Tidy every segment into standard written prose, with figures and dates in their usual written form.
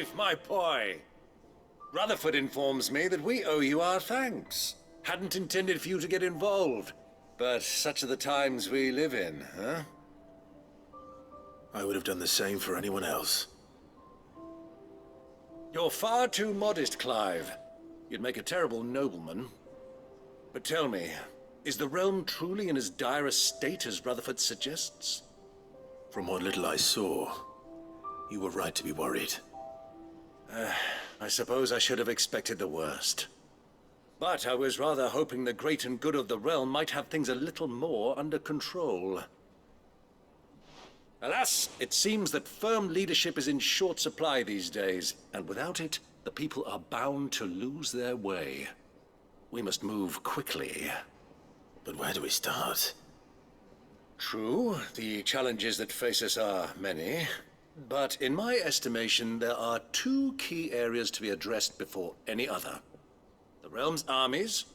Clive, my boy! Rutherford informs me that we owe you our thanks. Hadn't intended for you to get involved, but such are the times we live in, huh? I would have done the same for anyone else. You're far too modest, Clive. You'd make a terrible nobleman. But tell me, is the realm truly in as dire a state as Rutherford suggests? From what little I saw, you were right to be worried. I suppose I should have expected the worst. But I was rather hoping the great and good of the realm might have things a little more under control. Alas, it seems that firm leadership is in short supply these days, and without it, the people are bound to lose their way. We must move quickly. But where do we start? True, the challenges that face us are many, but in my estimation, there are two key areas to be addressed before any other. The realm's armies,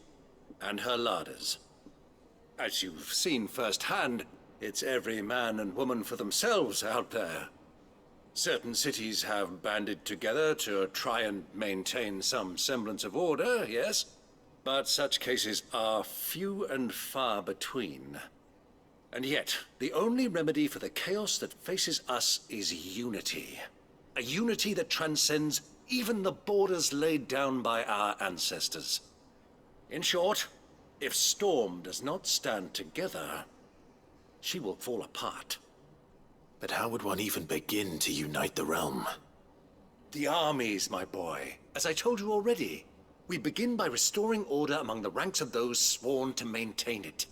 and her larders. As you've seen firsthand, it's every man and woman for themselves out there. Certain cities have banded together to try and maintain some semblance of order, yes, but such cases are few and far between. And yet, the only remedy for the chaos that faces us is unity. A unity that transcends even the borders laid down by our ancestors. In short, if Storm does not stand together, she will fall apart. But how would one even begin to unite the realm? The armies, my boy. As I told you already, we begin by restoring order among the ranks of those sworn to maintain it.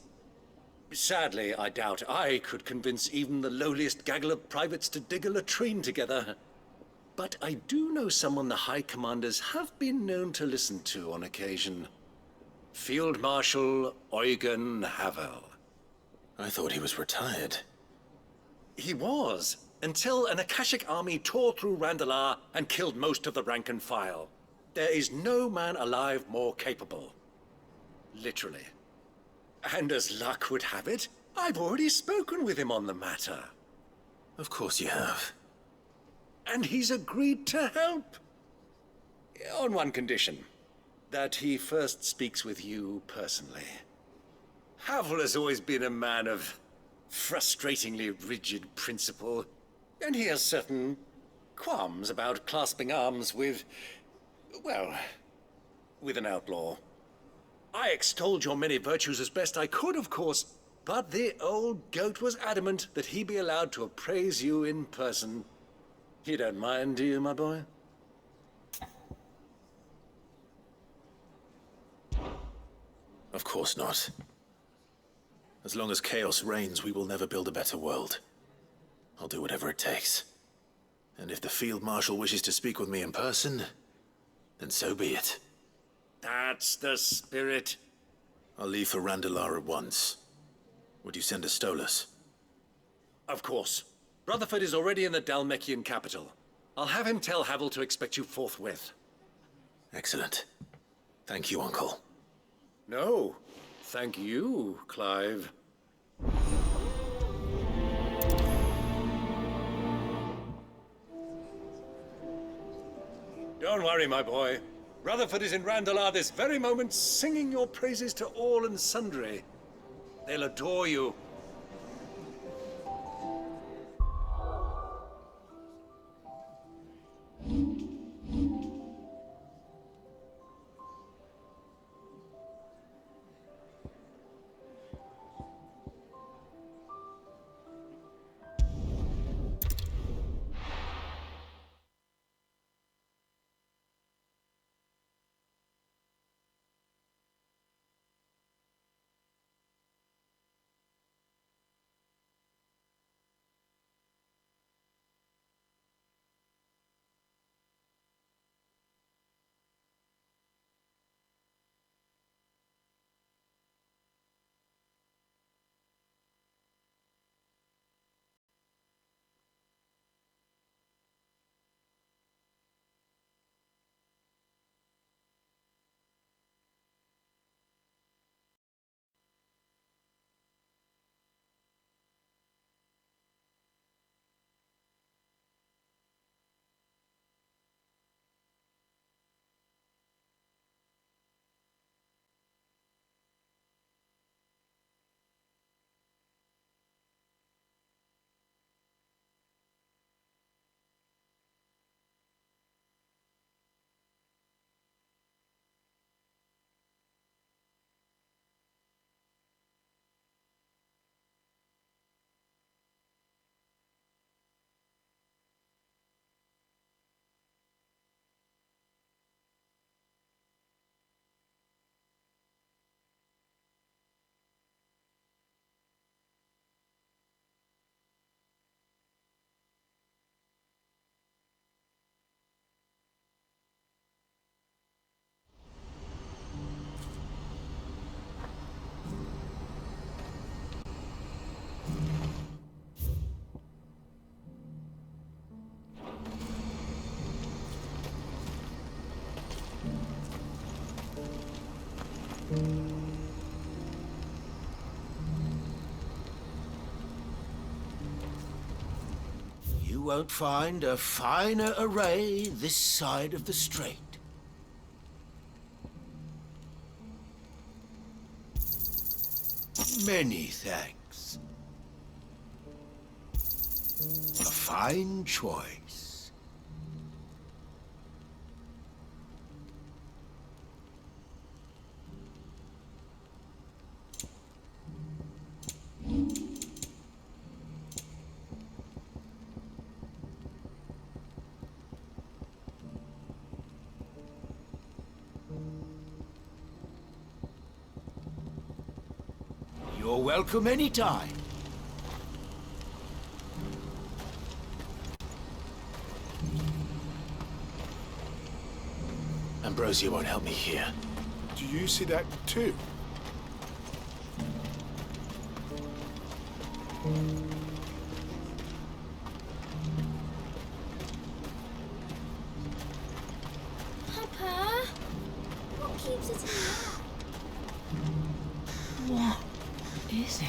Sadly, I doubt I could convince even the lowliest gaggle of privates to dig a latrine together. But I do know someone the High Commanders have been known to listen to on occasion. Field Marshal Eugen Havel. I thought he was retired. He was, until an Akashic army tore through Randalar and killed most of the rank and file. There is no man alive more capable. Literally. And as luck would have it, I've already spoken with him on the matter. Of course you have. And he's agreed to help. On one condition. That he first speaks with you personally. Havel has always been a man of frustratingly rigid principle, and he has certain qualms about clasping arms with, well, with an outlaw. I extolled your many virtues as best I could, of course, but the old goat was adamant that he be allowed to appraise you in person. You don't mind, do you, my boy? Of course not. As long as chaos reigns, we will never build a better world. I'll do whatever it takes. And if the Field Marshal wishes to speak with me in person, then so be it. That's the spirit. I'll leave for Randalar at once. Would you send a Stolas? Of course. Rutherford is already in the Dalmekian capital. I'll have him tell Havel to expect you forthwith. Excellent. Thank you, Uncle. No, thank you, Clive. Don't worry, my boy. Rutherford is in Randalar this very moment, singing your praises to all and sundry. They'll adore you. You won't find a finer array this side of the strait. Many thanks. A fine choice. You're welcome anytime. Ambrosia won't help me here. Do you see that too? Papa, what keeps it in there? What is it?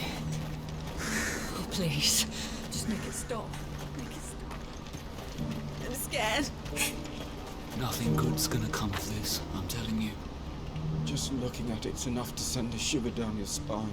Oh, please, just make it stop. Make it stop. I'm scared. Nothing good's gonna come of this, I'm telling you. Just looking at it's enough to send a shiver down your spine.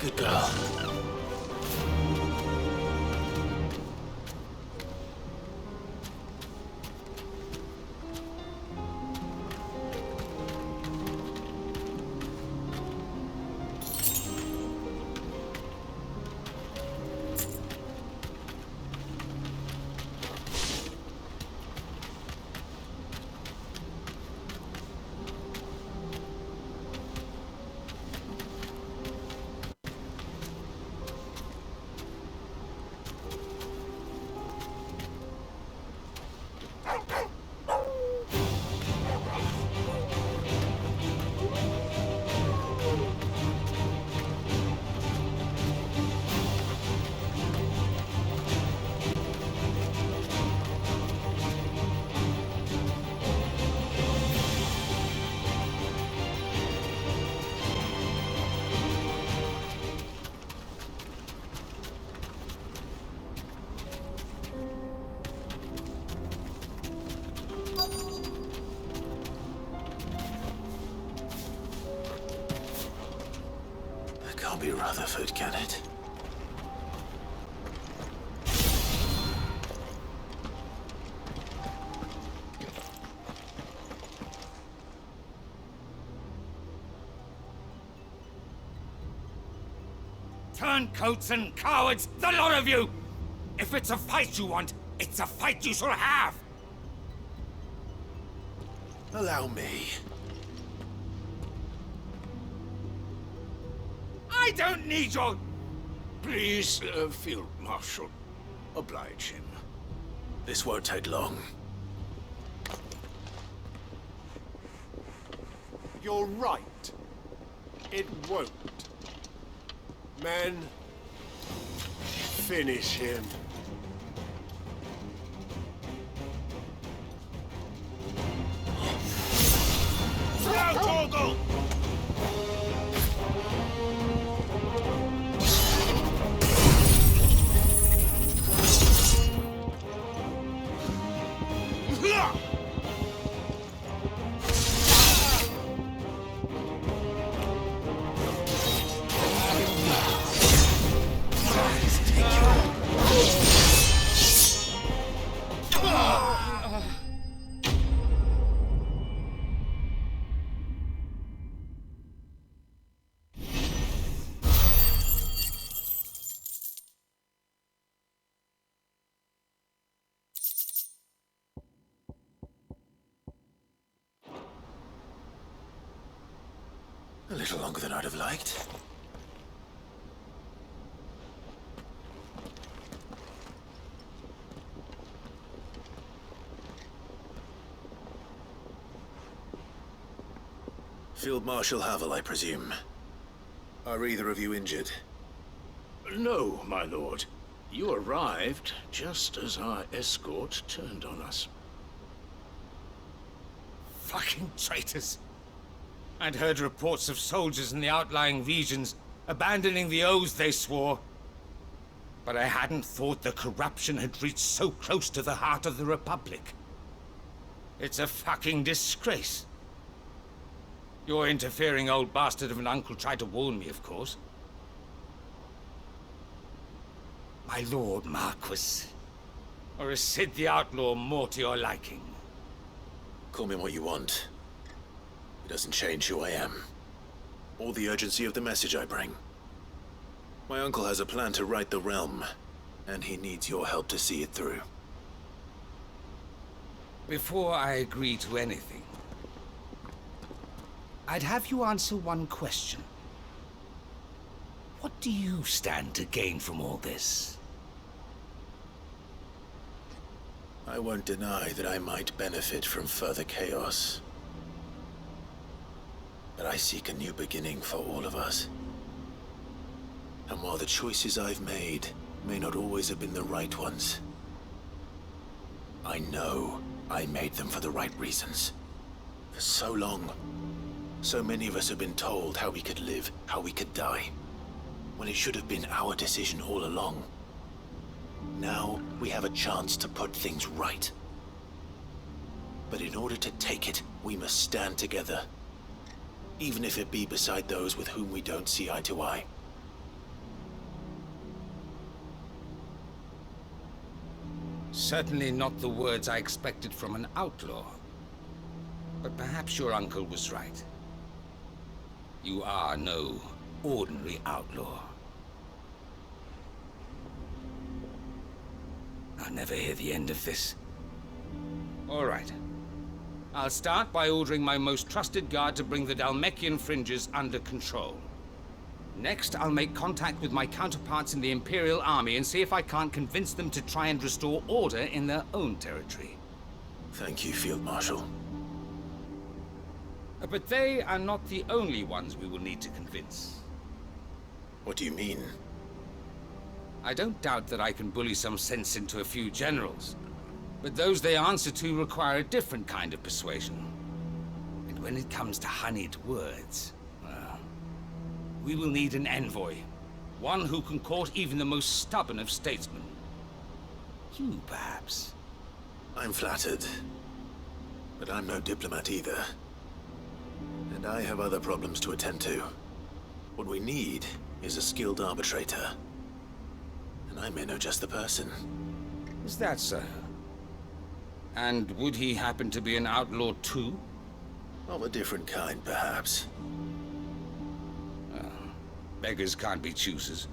Good girl. Can't be Rutherford, can it? Turncoats and cowards, the lot of you! If it's a fight you want, it's a fight you shall have! Allow me. I don't need your... Please, Field Marshal, oblige him. This won't take long. You're right. It won't. Men, finish him. Throw, Torgal! A little longer than I'd have liked. Field Marshal Havel, I presume. Are either of you injured? No, my lord. You arrived just as our escort turned on us. Fucking traitors. I'd heard reports of soldiers in the outlying regions abandoning the oaths they swore. But I hadn't thought the corruption had reached so close to the heart of the Republic. It's a fucking disgrace. Your interfering old bastard of an uncle tried to warn me, of course. My Lord Marquis. Or is Sid the Outlaw more to your liking? Call me what you want. It doesn't change who I am, or the urgency of the message I bring. My uncle has a plan to right the realm, and he needs your help to see it through. Before I agree to anything, I'd have you answer one question. What do you stand to gain from all this? I won't deny that I might benefit from further chaos. But I seek a new beginning for all of us. And while the choices I've made may not always have been the right ones, I know I made them for the right reasons. For so long, so many of us have been told how we could live, how we could die, when it should have been our decision all along. Now, we have a chance to put things right. But in order to take it, we must stand together. Even if it be beside those with whom we don't see eye to eye. Certainly not the words I expected from an outlaw. But perhaps your uncle was right. You are no ordinary outlaw. I'll never hear the end of this. All right. I'll start by ordering my most trusted guard to bring the Dalmekian fringes under control. Next, I'll make contact with my counterparts in the Imperial Army and see if I can't convince them to try and restore order in their own territory. Thank you, Field Marshal. But they are not the only ones we will need to convince. What do you mean? I don't doubt that I can bully some sense into a few generals, but those they answer to require a different kind of persuasion. And when it comes to honeyed words, well, we will need an envoy. One who can court even the most stubborn of statesmen. You, perhaps. I'm flattered. But I'm no diplomat either. And I have other problems to attend to. What we need is a skilled arbitrator. And I may know just the person. Is that so? And would he happen to be an outlaw too? Of a different kind, perhaps. Beggars can't be choosers.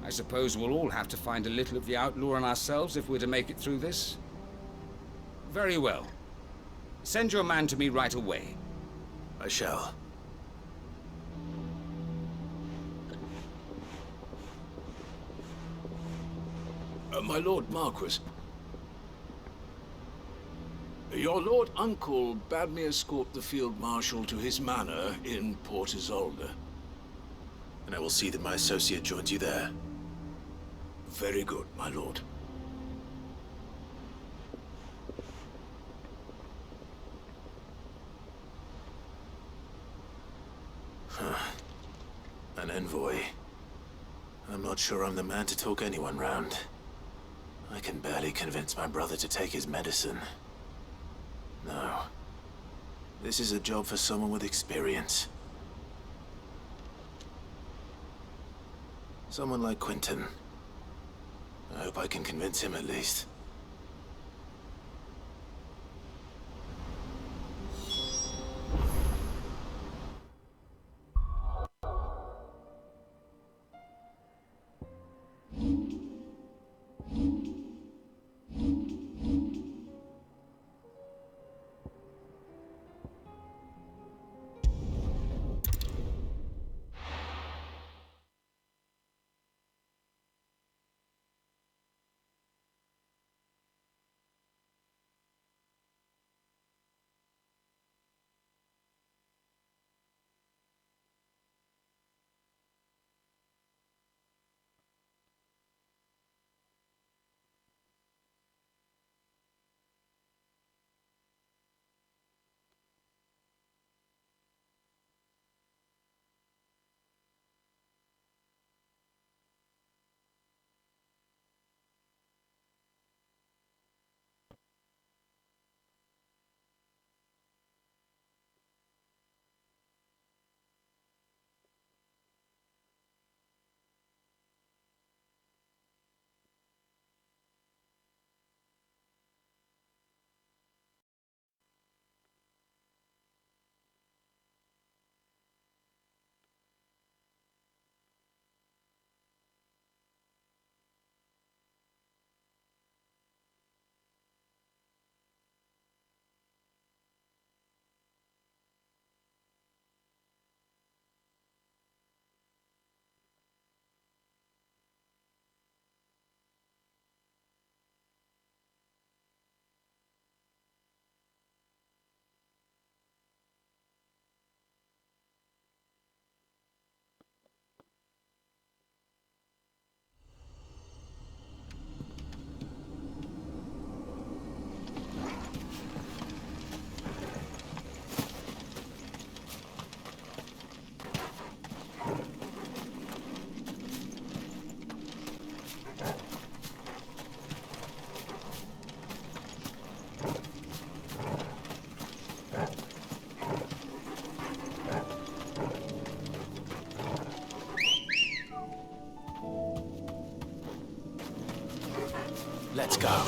I suppose we'll all have to find a little of the outlaw in ourselves if we're to make it through this. Very well. Send your man to me right away. I shall. My Lord Marquis. Your Lord Uncle bade me escort the Field Marshal to his manor in Port Isolde. And I will see that my associate joins you there. Very good, my lord. An envoy. I'm not sure I'm the man to talk anyone round. I can barely convince my brother to take his medicine. No. This is a job for someone with experience. Someone like Quentin. I hope I can convince him at least. Let's go.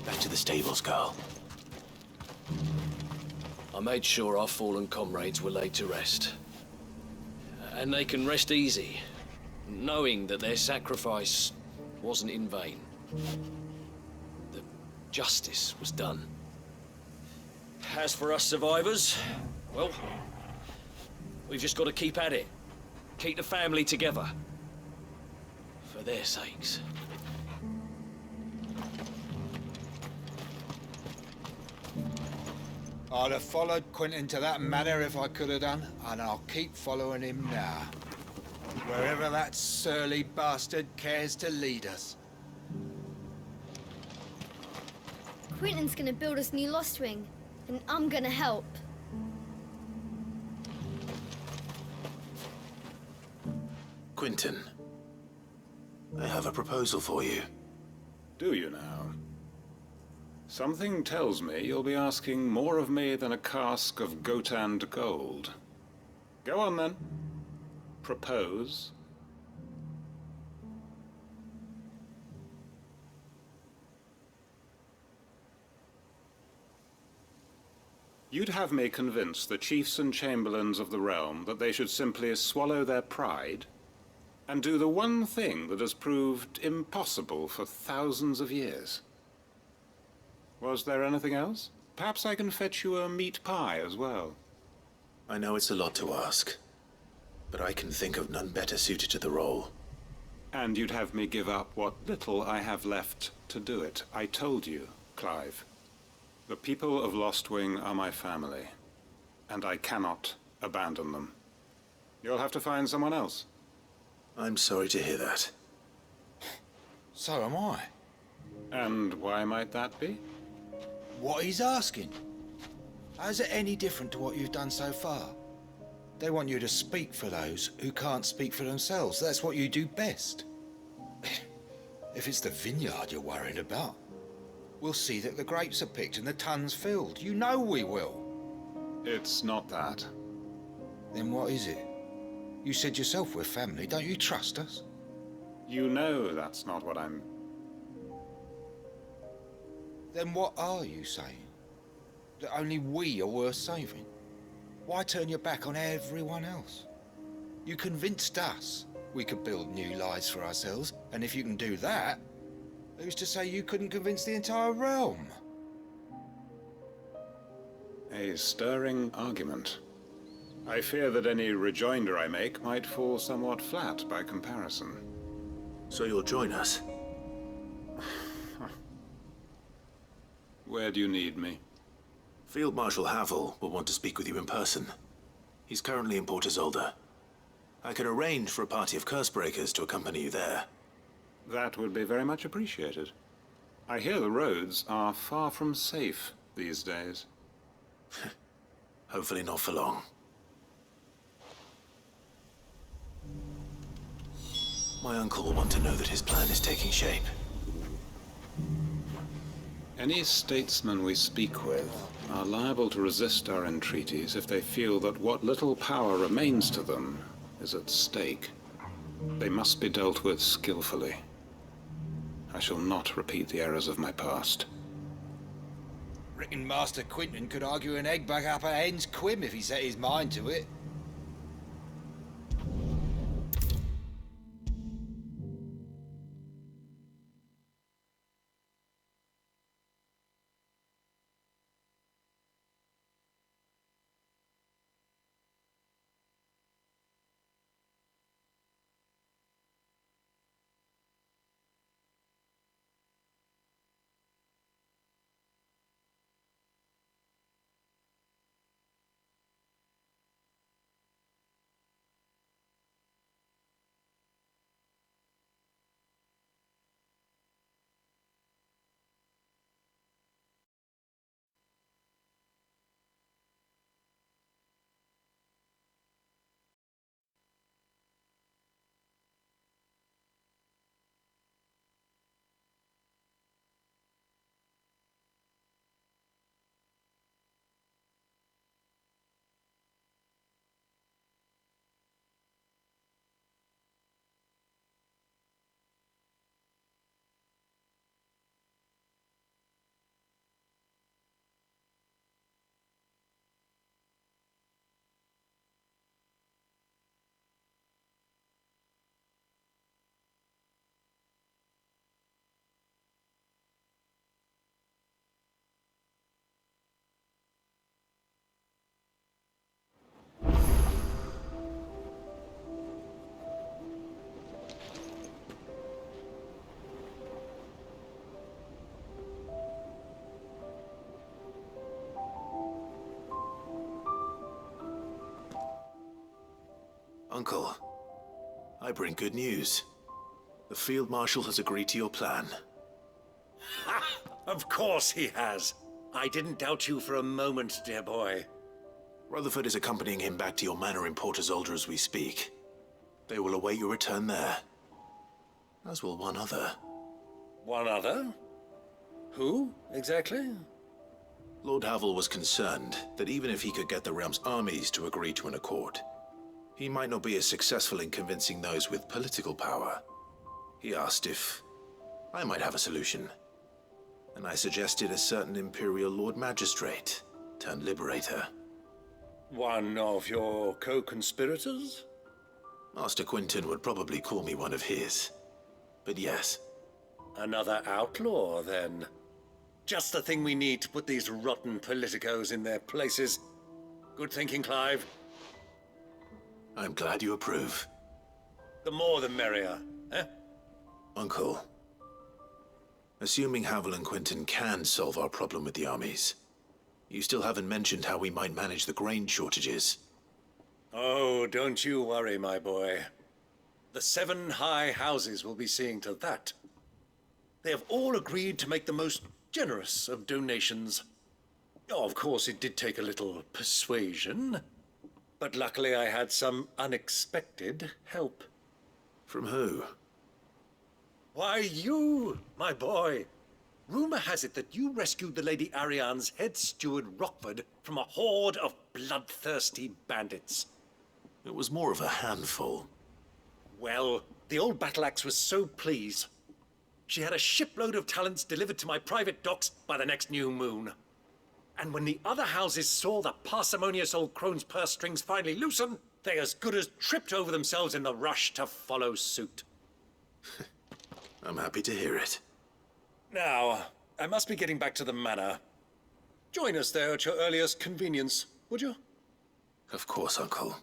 Back to the stables, girl. I made sure our fallen comrades were laid to rest. And they can rest easy, knowing that their sacrifice wasn't in vain. That justice was done. As for us survivors, well, we've just got to keep at it. Keep the family together. For their sakes. I'd have followed Quentin to that manor if I could have done, and I'll keep following him now. Wherever that surly bastard cares to lead us. Quentin's gonna build us new Lost Wing, and I'm gonna help. Quentin, I have a proposal for you. Do you now? Something tells me you'll be asking more of me than a cask of Gotand gold. Go on then. Propose. You'd have me convince the chiefs and chamberlains of the realm that they should simply swallow their pride and do the one thing that has proved impossible for thousands of years. Was there anything else? Perhaps I can fetch you a meat pie as well. I know it's a lot to ask, but I can think of none better suited to the role. And you'd have me give up what little I have left to do it. I told you, Clive. The people of Lostwing are my family, and I cannot abandon them. You'll have to find someone else. I'm sorry to hear that. So am I. And why might that be? What he's asking. How's it any different to what you've done so far? They want you to speak for those who can't speak for themselves. That's what you do best. If it's the vineyard you're worried about, we'll see that the grapes are picked and the tons filled. You know we will. It's not that. Then what is it? You said yourself we're family. Don't you trust us? You know that's not what I'm... Then what are you saying? That only we are worth saving? Why turn your back on everyone else? You convinced us we could build new lives for ourselves, and if you can do that, who's to say you couldn't convince the entire realm? A stirring argument. I fear that any rejoinder I make might fall somewhat flat by comparison. So you'll join us? Where do you need me? Field Marshal Havel will want to speak with you in person. He's currently in Port Isolde. I can arrange for a party of Cursebreakers to accompany you there. That would be very much appreciated. I hear the roads are far from safe these days. Hopefully not for long. My uncle will want to know that his plan is taking shape. Any statesmen we speak with are liable to resist our entreaties if they feel that what little power remains to them is at stake. They must be dealt with skillfully. I shall not repeat the errors of my past. Reckon Master Quentin could argue an egg back up a hen's quim if he set his mind to it. Uncle, I bring good news. The Field Marshal has agreed to your plan. Ha! Of course he has. I didn't doubt you for a moment, dear boy. Rutherford is accompanying him back to your manor in Port Isolde as we speak. They will await your return there. As will one other. One other? Who, exactly? Lord Havel was concerned that even if he could get the realm's armies to agree to an accord, he might not be as successful in convincing those with political power. He asked if I might have a solution, and I suggested a certain Imperial Lord Magistrate turned Liberator. One of your co-conspirators? Master Quinton would probably call me one of his, but yes. Another outlaw, then. Just the thing we need to put these rotten politicos in their places. Good thinking, Clive. I'm glad you approve. The more the merrier, eh? Uncle, assuming Havel and Quinton can solve our problem with the armies, you still haven't mentioned how we might manage the grain shortages. Oh, don't you worry, my boy. The 7 high houses will be seeing to that. They have all agreed to make the most generous of donations. Oh, of course, it did take a little persuasion, but luckily I had some unexpected help. From who? Why, you, my boy. Rumor has it that you rescued the Lady Ariane's head steward Rockford from a horde of bloodthirsty bandits. It was more of a handful. Well, the old battle axe was so pleased. She had a shipload of talents delivered to my private docks by the next new moon. And when the other houses saw the parsimonious old crone's purse strings finally loosen, they as good as tripped over themselves in the rush to follow suit. I'm happy to hear it. Now, I must be getting back to the manor. Join us there at your earliest convenience, would you? Of course, Uncle.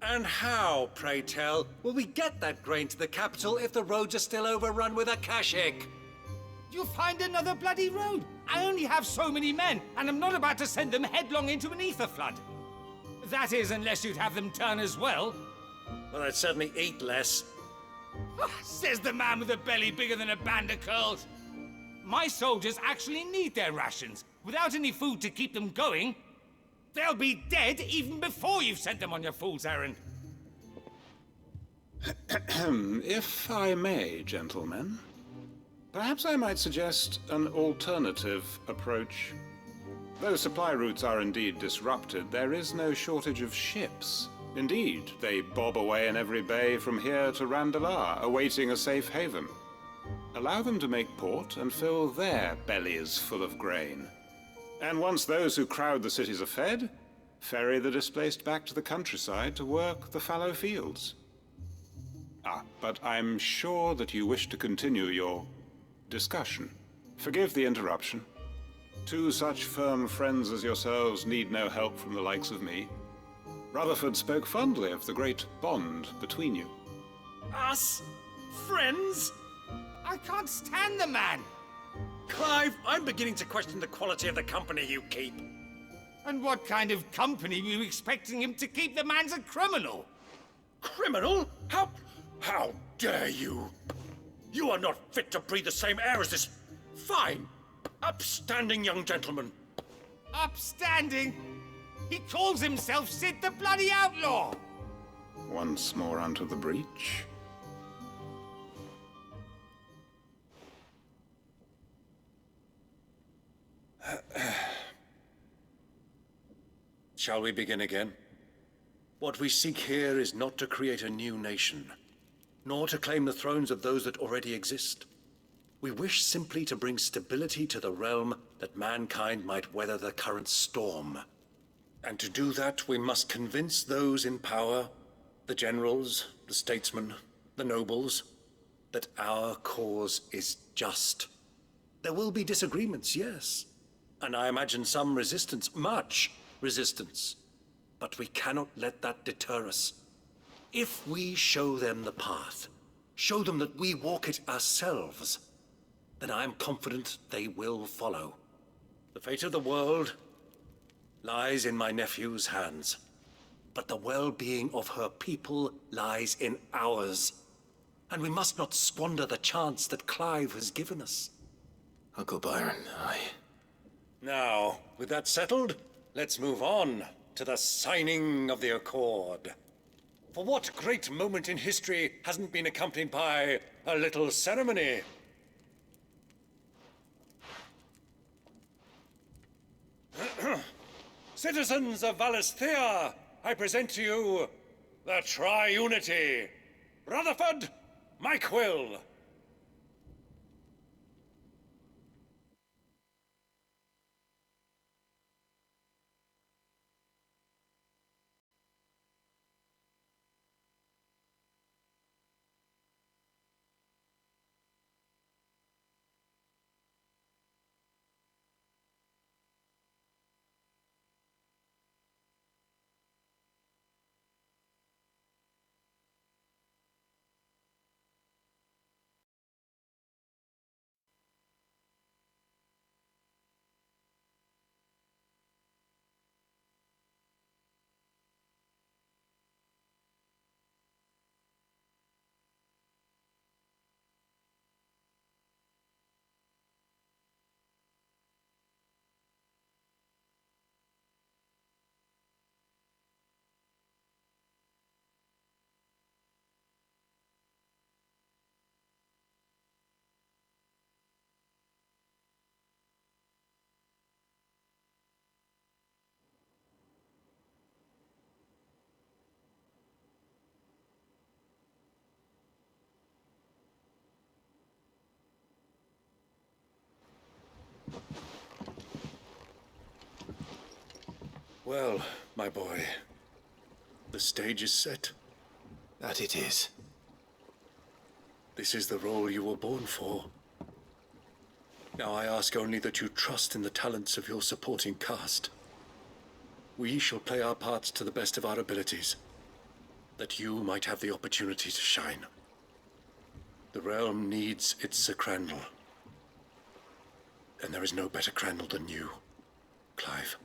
And how, pray tell, will we get that grain to the capital if the roads are still overrun with Akashic? You'll find another bloody road. I only have so many men, and I'm not about to send them headlong into an ether flood. That is, unless you'd have them turn as well. Well, I'd certainly eat less. Says the man with a belly bigger than a band of curls. My soldiers actually need their rations. Without any food to keep them going, they'll be dead even before you've sent them on your fool's errand. If I may, gentlemen, perhaps I might suggest an alternative approach. Though supply routes are indeed disrupted, there is no shortage of ships. Indeed, they bob away in every bay from here to Randalar, awaiting a safe haven. Allow them to make port and fill their bellies full of grain. And once those who crowd the cities are fed, ferry the displaced back to the countryside to work the fallow fields. But I'm sure that you wish to continue your discussion. Forgive the interruption. 2 such firm friends as yourselves need no help from the likes of me. Rutherford spoke fondly of the great bond between you. Us? Friends? I can't stand the man! Clive, I'm beginning to question the quality of the company you keep. And what kind of company were you expecting him to keep? The man's a criminal! Criminal? How dare you? You are not fit to breathe the same air as this fine, upstanding young gentleman. Upstanding? He calls himself Sid the bloody outlaw! Once more onto the breach. Shall we begin again? What we seek here is not to create a new nation, nor to claim the thrones of those that already exist. We wish simply to bring stability to the realm that mankind might weather the current storm. And to do that, we must convince those in power the generals, the statesmen, the nobles, that our cause is just. There will be disagreements, yes, and I imagine some resistance, much resistance. But we cannot let that deter us. If we show them the path, show them that we walk it ourselves, then I am confident they will follow. The fate of the world lies in my nephew's hands, but the well-being of her people lies in ours. And we must not squander the chance that Clive has given us. Uncle Byron, Now, with that settled, let's move on to the signing of the Accord. For what great moment in history hasn't been accompanied by a little ceremony? Citizens of Valisthea, I present to you the Triunity. Rutherford, Mike Will. Well, my boy, the stage is set. That it is. This is the role you were born for. Now I ask only that you trust in the talents of your supporting cast. We shall play our parts to the best of our abilities, that you might have the opportunity to shine. The realm needs its Sir Crandall, and there is no better Crandall than you, Clive.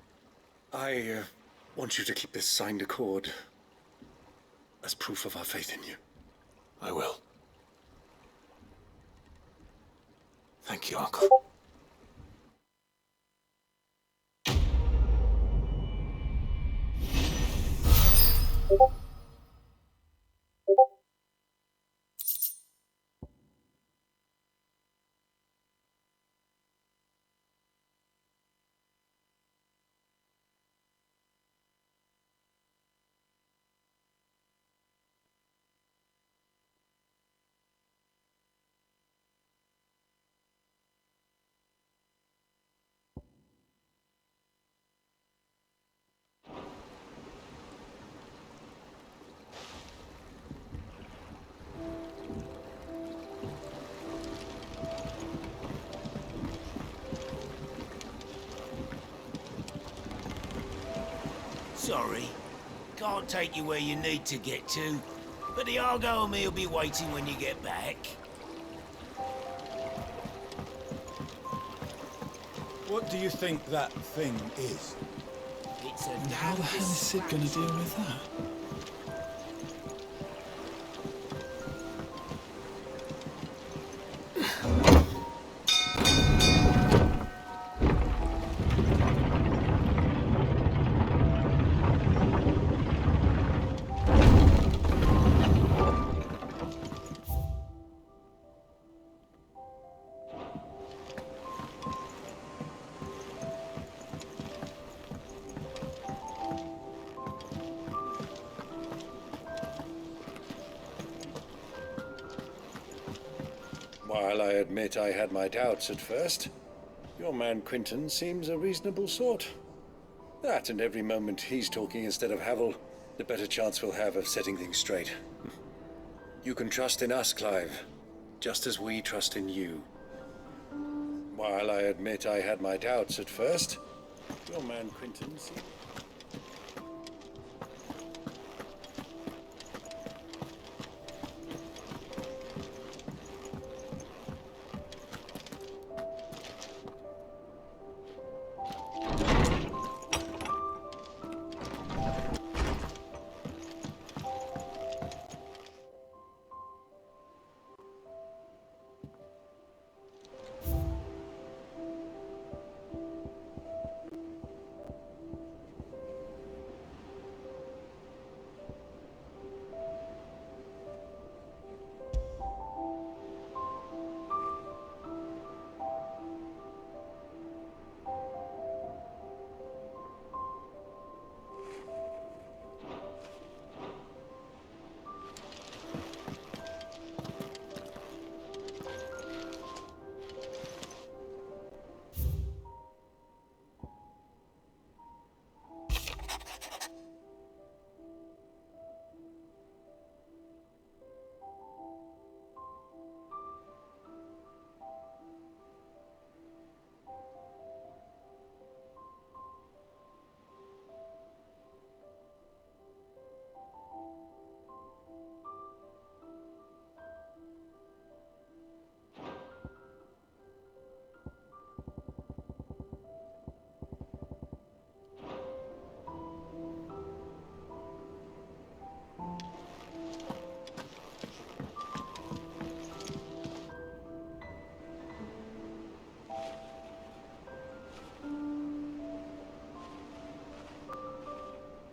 I want you to keep this signed accord as proof of our faith in you. I will. Thank you, Uncle. Sorry, can't take you where you need to get to, but the Argo and me will be waiting when you get back. What do you think that thing is? It's a And how the hell is Sid gonna deal with that? While I admit I had my doubts at first, your man Quinton seems a reasonable sort. That and every moment he's talking instead of Havel, the better chance we'll have of setting things straight. You can trust in us, Clive, just as we trust in you. While I admit I had my doubts at first, your man Quentin seemed